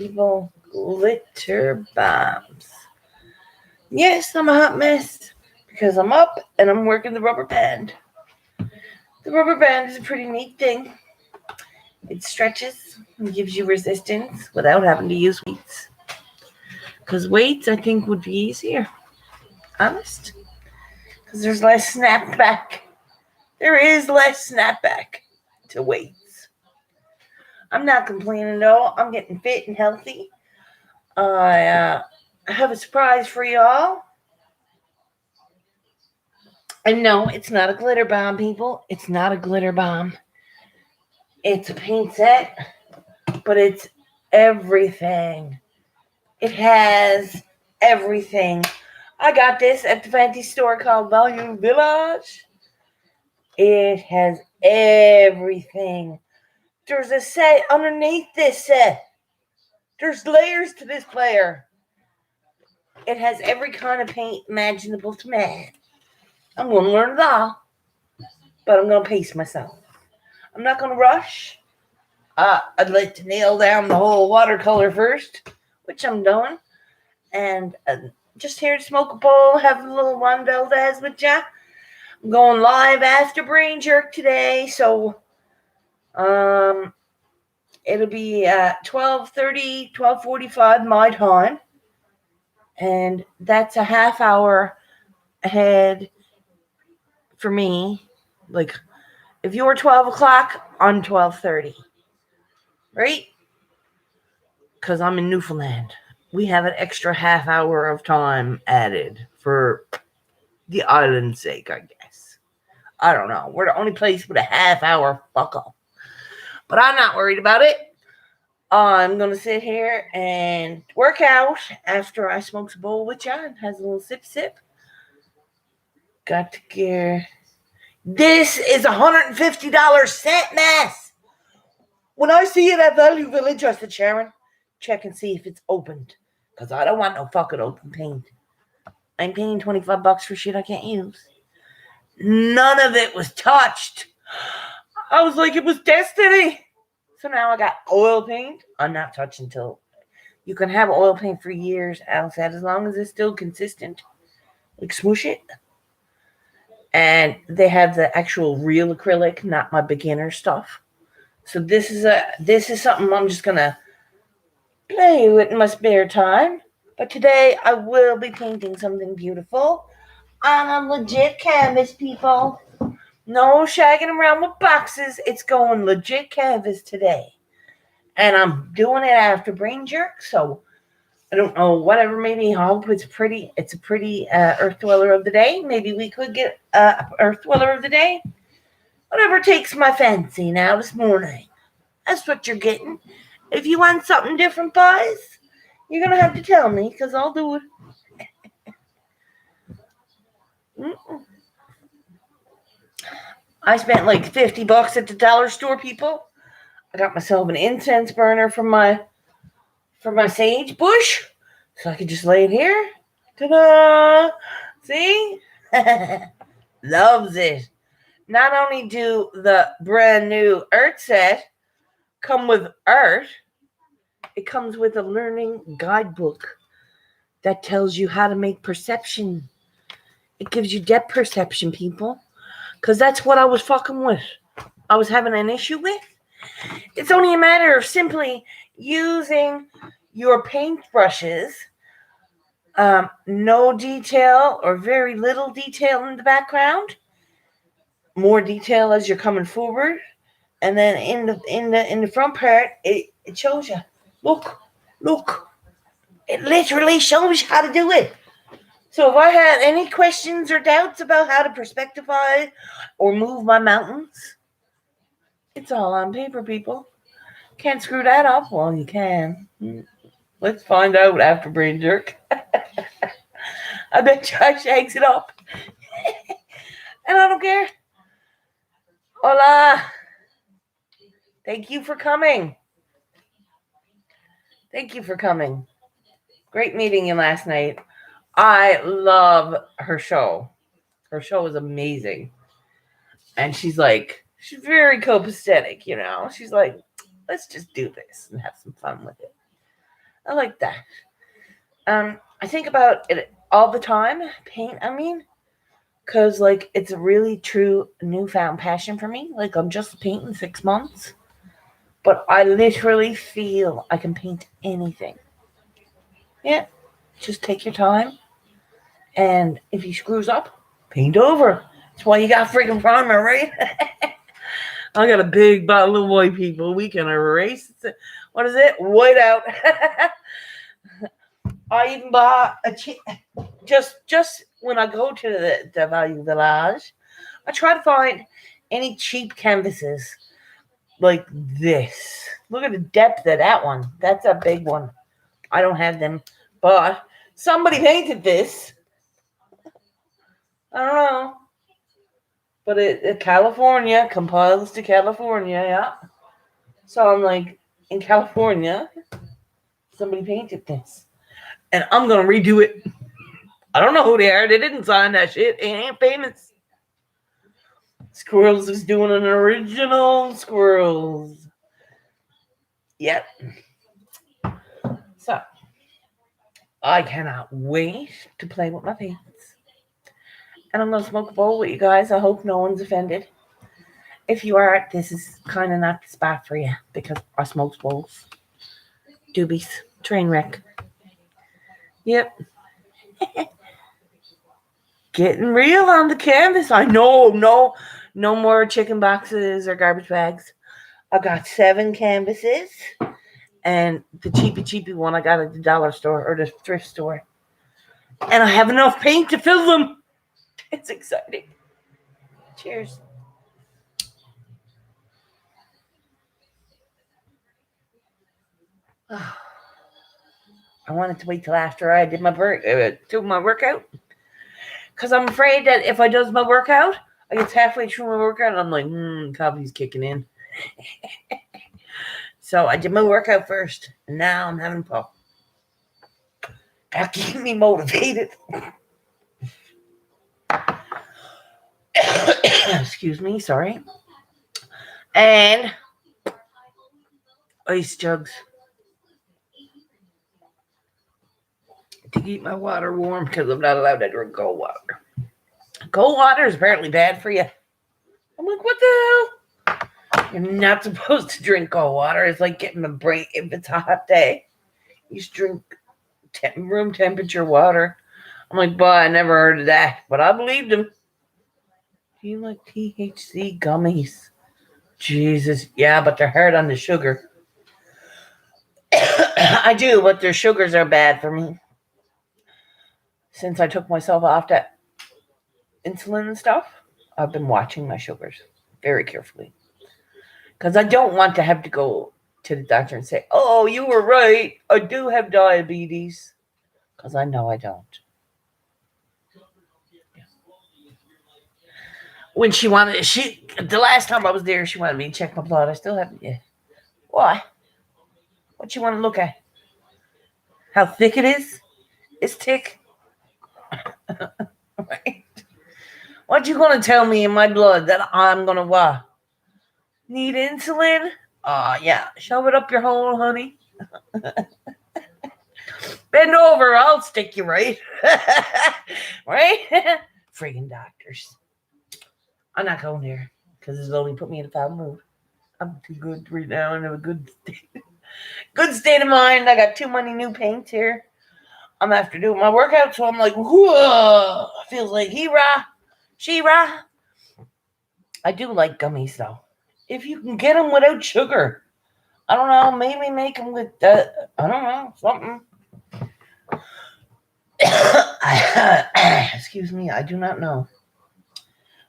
Evil glitter bombs. Yes, I'm a hot mess because I'm up and I'm working the rubber band. The rubber band is a pretty neat thing. It stretches and gives you resistance without having to use weights. Because weights, I think, would be easier. Honest. Because there's less snapback. There is less snapback to weights. I'm not complaining though. I'm getting fit and healthy. I have a surprise for y'all. And no, it's not a glitter bomb, people. It's not a glitter bomb. It's a paint set, but it's everything. It has everything. I got this at the fancy store called Value Village. It has everything. There's a set underneath this set. There's layers to this player. It has every kind of paint imaginable to man. I'm going to learn it all, but I'm going to pace myself. I'm not going to rush. I'd like to nail down the whole watercolor first, which I'm doing. And just here to smoke a bowl, have a little Juan Valdez with ya. I'm going live after Brainjerk today, so it'll be at 12:30, 12:45 my time. And that's a half hour ahead for me. Like, if you're 12 o'clock, I'm 12:30. Right? Because I'm in Newfoundland. We have an extra half hour of time added for the island's sake, I guess. I don't know. We're the only place with a half hour fuck up. But I'm not worried about it. I'm going to sit here and work out after I smoke a bowl with you and has a little sip. Got to get... This is $150 set mess. When I see it at Value Village, I said, Sharon, check and see if it's opened. Because I don't want no fucking open paint. I'm paying $25 for shit I can't use. None of it was touched. I was like, it was destiny. So now I got oil paint. I'm not touching till... You can have oil paint for years, Al said, as long as it's still consistent. Like, smoosh it. And they have the actual real acrylic, not my beginner stuff. So this is something I'm just gonna play with in my spare time. But today I will be painting something beautiful on a legit canvas, people. No shagging around with boxes. It's going legit canvas today. And I'm doing it after Brainjerk, so I don't know, whatever made me hope it's a pretty Earth Dweller of the Day. Maybe we could get Earth Dweller of the Day. Whatever takes my fancy now this morning. That's what you're getting. If you want something different, boys, you're going to have to tell me, because I'll do it. I spent like $50 at the dollar store, people. I got myself an incense burner for my sage bush, so I could just lay it here. Ta-da! See? Loves it. Not only do the brand new art set come with art, it comes with a learning guidebook that tells you how to make perception. It gives you depth perception, people. Because that's what I was fucking with. I was having an issue with. It's only a matter of simply using your paintbrushes. No detail or very little detail in the background. More detail as you're coming forward. And then in the front part, it shows you. Look. It literally shows you how to do it. So if I had any questions or doubts about how to perspectivize or move my mountains, it's all on paper, people. Can't screw that up. Well, you can. Let's find out after Brainjerk. I bet Josh shakes it up. And I don't care. Hola. Thank you for coming. Great meeting you last night. I love her show. Her show is amazing. And she's very copacetic, you know. She's like, let's just do this and have some fun with it. I like that. I think about it all the time. Paint, I mean, because like it's a really true newfound passion for me. Like I'm just painting 6 months, but I literally feel I can paint anything. Yeah, just take your time, and if he screws up, paint over. That's why you got freaking primer, right? I got a big bottle of white, people. We can erase. What is it? White out. I even bought just when I go to the Value Village, I try to find any cheap canvases like this. Look at the depth of that one. That's a big one. I don't have them, but somebody painted this. I don't know, but California compiles to California, yeah. So I'm like, in California, somebody painted this, and I'm gonna redo it. I don't know who they are. They didn't sign that shit. It ain't famous. Squirrels is doing an original Squirrels. Yep. So I cannot wait to play with my paints. And I'm gonna smoke a bowl with you guys. I hope no one's offended. If you are, this is kind of not the spot for you because I smoke bowls. Doobies. Train wreck. Yep. Getting real on the canvas. I know. No more chicken boxes or garbage bags. I got 7 canvases. And the cheapy one I got at the dollar store or the thrift store. And I have enough paint to fill them. It's exciting. Cheers. I wanted to wait till after I did my workout. Because I'm afraid that if I does my workout, I get halfway through my workout and I'm like, coffee's kicking in. So I did my workout first. And now I'm having pop. That keep me motivated. Excuse me, sorry. And ice jugs to keep my water warm because I'm not allowed to drink cold water. Cold water is apparently bad for you. I'm like, what the hell? You're not supposed to drink cold water. It's like getting a break if it's a hot day. You should drink room temperature water. I'm like, boy, I never heard of that, but I believed him. Do you like THC gummies? Jesus, yeah, but they're hard on the sugar. I do, but their sugars are bad for me. Since I took myself off that insulin and stuff, I've been watching my sugars very carefully. Because I don't want to have to go to the doctor and say, oh, you were right. I do have diabetes. Because I know I don't. When the last time I was there, she wanted me to check my blood. I still haven't yet. Why? What you want to look at? How thick it is? It's thick. Right? What you gonna tell me in my blood that I'm gonna what? Need insulin? Yeah. Shove it up your hole, honey. Bend over, I'll stick you right. Right? Friggin' doctors. I'm not going there because it'll only put me in a foul mood. I'm too good right now and have a good state of mind. I got too many new paints here. I'm after doing my workout, so I'm like, whoa, feels like She-Ra. I do like gummies though. If you can get them without sugar, I don't know, maybe make them with I don't know, something. Excuse me, I do not know.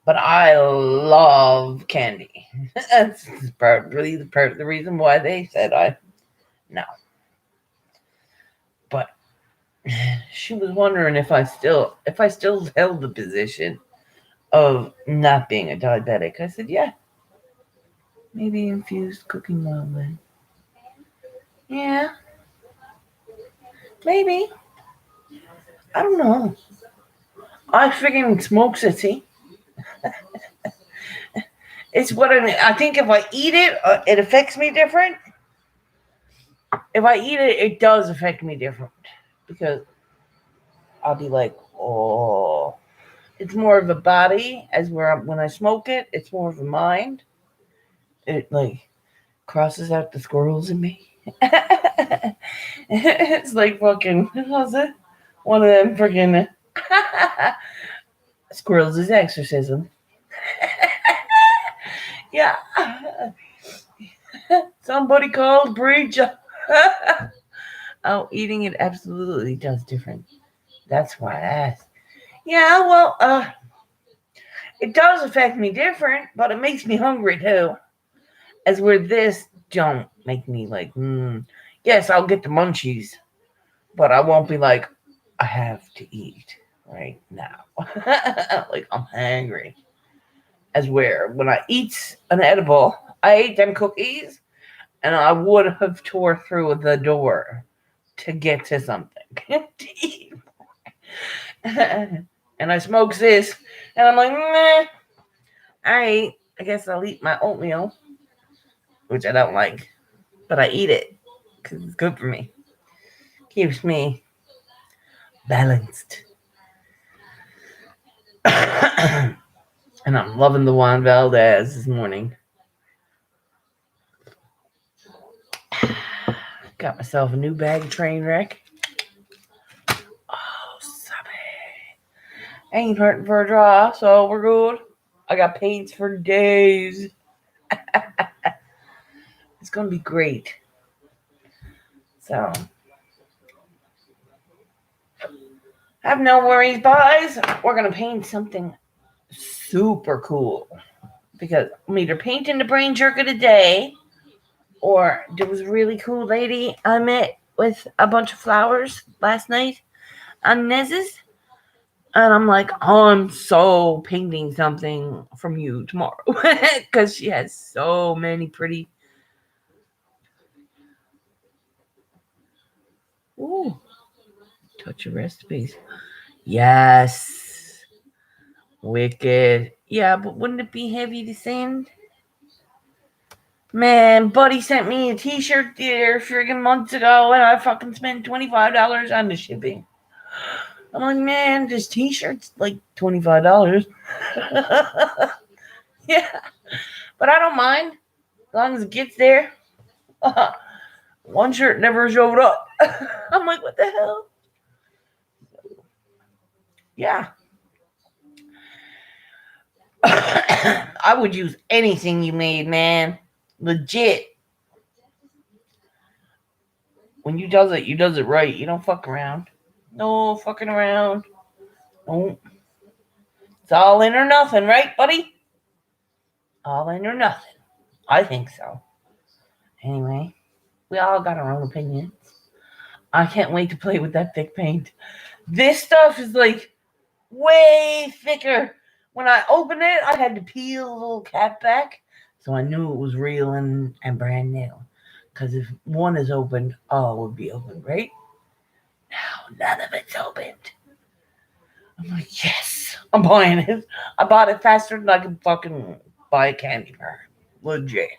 But I love candy. That's probably the reason why they said no. But she was wondering if I still held the position of not being a diabetic. I said, yeah. Maybe infused cooking oil then. Yeah. Maybe. I don't know. I freaking smoke it, see? It's what I think if I eat it, it affects me different. if I eat it, it does affect me different because I'll be like, oh, it's more of a body as when I smoke it, it's more of a mind. It like crosses out the squirrels in me. It's like fucking, how's it? One of them freaking squirrels is exorcism. Yeah. Somebody called Brainjerk. Oh, eating it absolutely does different. That's why I asked. Yeah, well, it does affect me different, but it makes me hungry too. As where this don't make me like, yes, I'll get the munchies, but I won't be like, I have to eat right now. Like I'm hungry. As where when I eat an edible, I ate them cookies and I would have tore through the door to get to something to eat. And I smokes this and I'm like, meh, alright, I guess I'll eat my oatmeal, which I don't like, but I eat it because it's good for me. Keeps me balanced. And I'm loving the Juan Valdez this morning. Got myself a new bag of Trainwreck. Oh, sorry. Ain't hurting for a draw, so we're good. I got paints for days. It's gonna be great. So, have no worries, guys. We're gonna paint something super cool because I'm either painting the Brainjerk of the day, or there was a really cool lady I met with a bunch of flowers last night on Nez's. And I'm like, I'm so painting something from you tomorrow because she has so many pretty. Ooh, touch your recipes. Yes, wicked. Yeah, but wouldn't it be heavy to send? Man, Buddy sent me a t-shirt there friggin' months ago, and I fucking spent $25 on the shipping. I'm like, man, this t-shirt's like $25. Yeah, but I don't mind as long as it gets there. One shirt never showed up. I'm like, what the hell? Yeah. I would use anything you made, man. Legit. When you does it right. You don't fuck around. No fucking around. Don't. It's all in or nothing, right, buddy? All in or nothing. I think so. Anyway, we all got our own opinions. I can't wait to play with that thick paint. This stuff is like way thicker. When I opened it, I had to peel the little cap back so I knew it was real and brand new. Because if one is opened, all would be open, right? Now, none of it's opened. I'm like, yes, I'm buying it. I bought it faster than I could fucking buy a candy bar. Legit.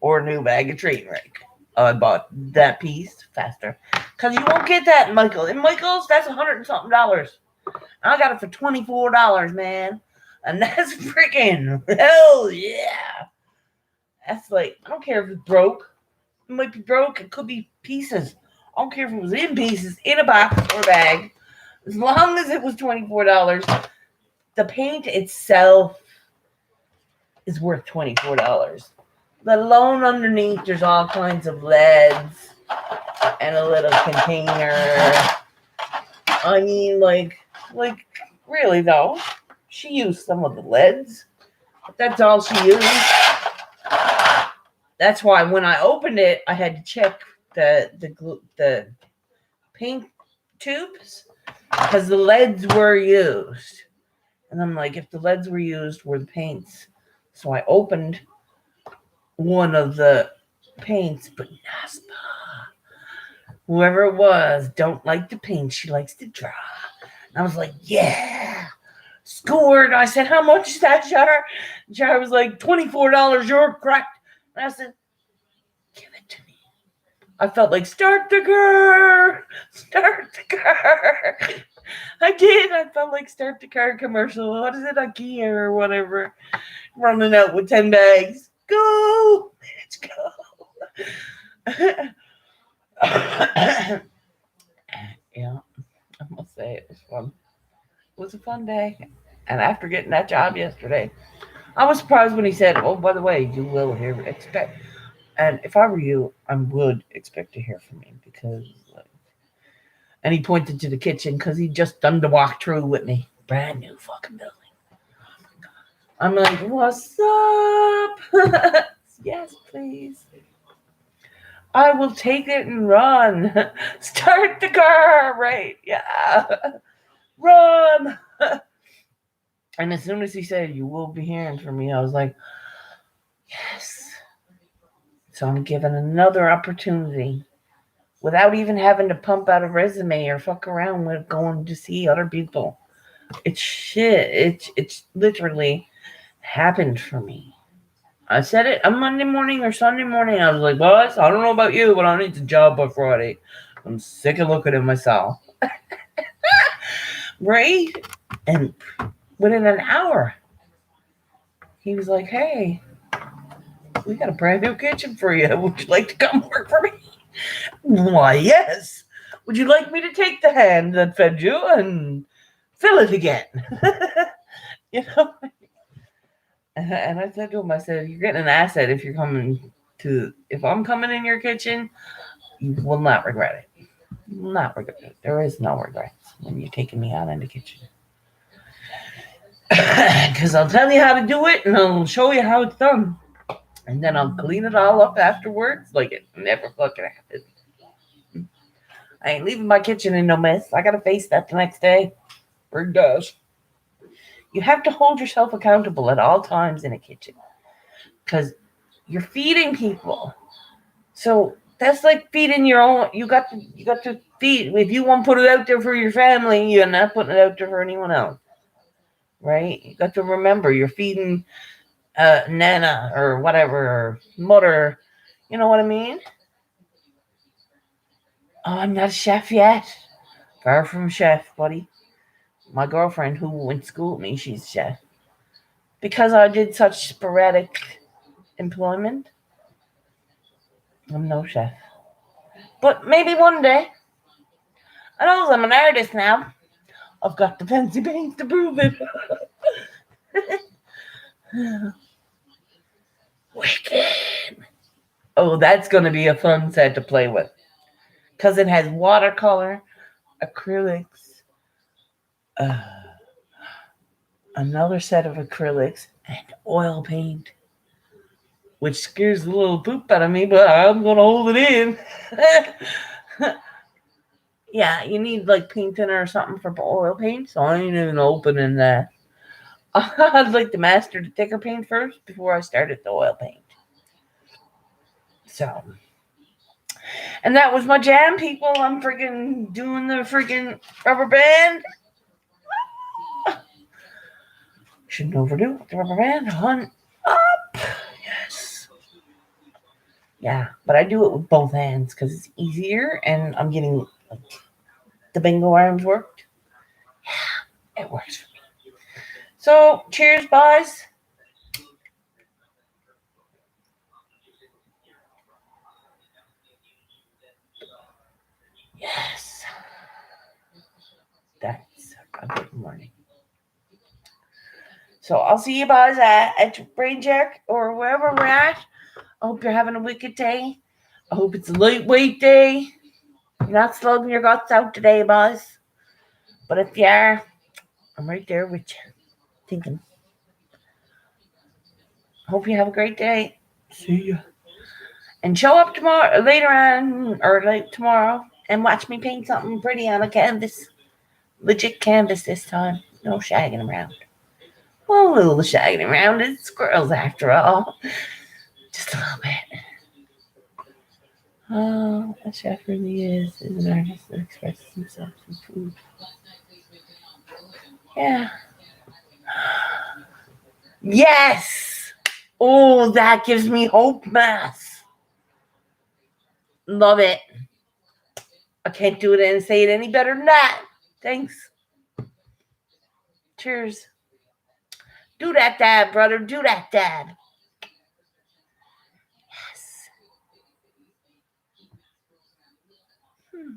Or a new bag of Trainwreck. I bought that piece faster. Because you won't get that in Michael's. In Michael's, that's $100 and something. I got it for $24, man. And that's freaking hell yeah. That's like, I don't care if it's broke. It might be broke. It could be pieces. I don't care if it was in pieces, in a box or a bag. As long as it was $24. The paint itself is worth $24. Let alone underneath, there's all kinds of LEDs and a little container. I mean, like really though, she used some of the LEDs, but that's all she used. That's why when I opened it, I had to check the paint tubes because the LEDs were used, and I'm like, if the LEDs were used, were the paints? So I opened one of the paints, but Naspa, whoever it was, don't like the paint. She likes to draw. And I was like, yeah, scored. I said, how much is that jar? Jar was like $24. You're correct. And I said, give it to me. I felt like, start the car, start the car. I did. I felt like start the car commercial. What is it, IKEA or whatever? Running out with 10 bags. Go, let's go. Yeah, I must say it was fun. It was a fun day. And after getting that job yesterday, I was surprised when he said, "Oh, by the way, you will expect." And if I were you, I would expect to hear from me because, and he pointed to the kitchen because he just done the walkthrough with me. Brand new fucking building. I'm like, what's up? Yes, please. I will take it and run. Start the car, right? Yeah. Run. And as soon as he said, you will be hearing from me, I was like, yes. So I'm given another opportunity without even having to pump out a resume or fuck around with going to see other people. It's shit. It's literally happened for me. I said it on Monday morning or Sunday morning. I was like, boss, I don't know about you, but I need the job by Friday. I'm sick of looking at myself. Right? And within an hour, he was like, hey, we got a brand new kitchen for you. Would you like to come work for me? Why, yes. Would you like me to take the hand that fed you and fill it again? You know? And I said to him, I said, you're getting an asset if I'm coming in your kitchen, you will not regret it. You will not regret it. There is no regrets when you're taking me out in the kitchen. Because I'll tell you how to do it and I'll show you how it's done. And then I'll clean it all up afterwards like it never fucking happened. I ain't leaving my kitchen in no mess. I gotta face that the next day. Big does. You have to hold yourself accountable at all times in a kitchen. Because you're feeding people. So that's like feeding your own. You got to feed. If you want to put it out there for your family, you're not putting it out there for anyone else. Right? You got to remember you're feeding Nana or whatever, or mother. You know what I mean? Oh, I'm not a chef yet. Far from chef, buddy. My girlfriend who went to school with me, she's a chef. Because I did such sporadic employment, I'm no chef. But maybe one day. I know I'm an artist now. I've got the fancy paint to prove it. Wicked. Oh, that's going to be a fun set to play with. Because it has watercolor, acrylics, another set of acrylics, and oil paint. Which scares the little poop out of me, but I'm going to hold it in. Yeah, you need like paint thinner or something for oil paint, so I ain't even opening that. I'd like to master the thicker paint first before I started the oil paint. So, and that was my jam, people. I'm freaking doing the freaking rubber band. Shouldn't overdo it. The rubber band on up. Yes. Yeah, but I do it with both hands because it's easier, and I'm getting like, the bingo arms worked. Yeah, it works for me. So, cheers, boys. Yes. That's a good morning. So I'll see you guys at Brainjerk or wherever we're at. I hope you're having a wicked day. I hope it's a lightweight day. You're not slugging your guts out today, boys. But if you are, I'm right there with you. Thinking. Hope you have a great day. See ya. And show up tomorrow, later on, or like tomorrow, and watch me paint something pretty on a canvas. Legit canvas this time. No shagging around. Well, a little shagging around. It's squirrels after all. Just a little bit. Oh, a chef really is an artist that expresses himself in food. Yeah. Yes! Oh, that gives me hope, Mass. Love it. I can't do it and say it any better than that. Thanks. Cheers. Do that dab, brother. Do that dab.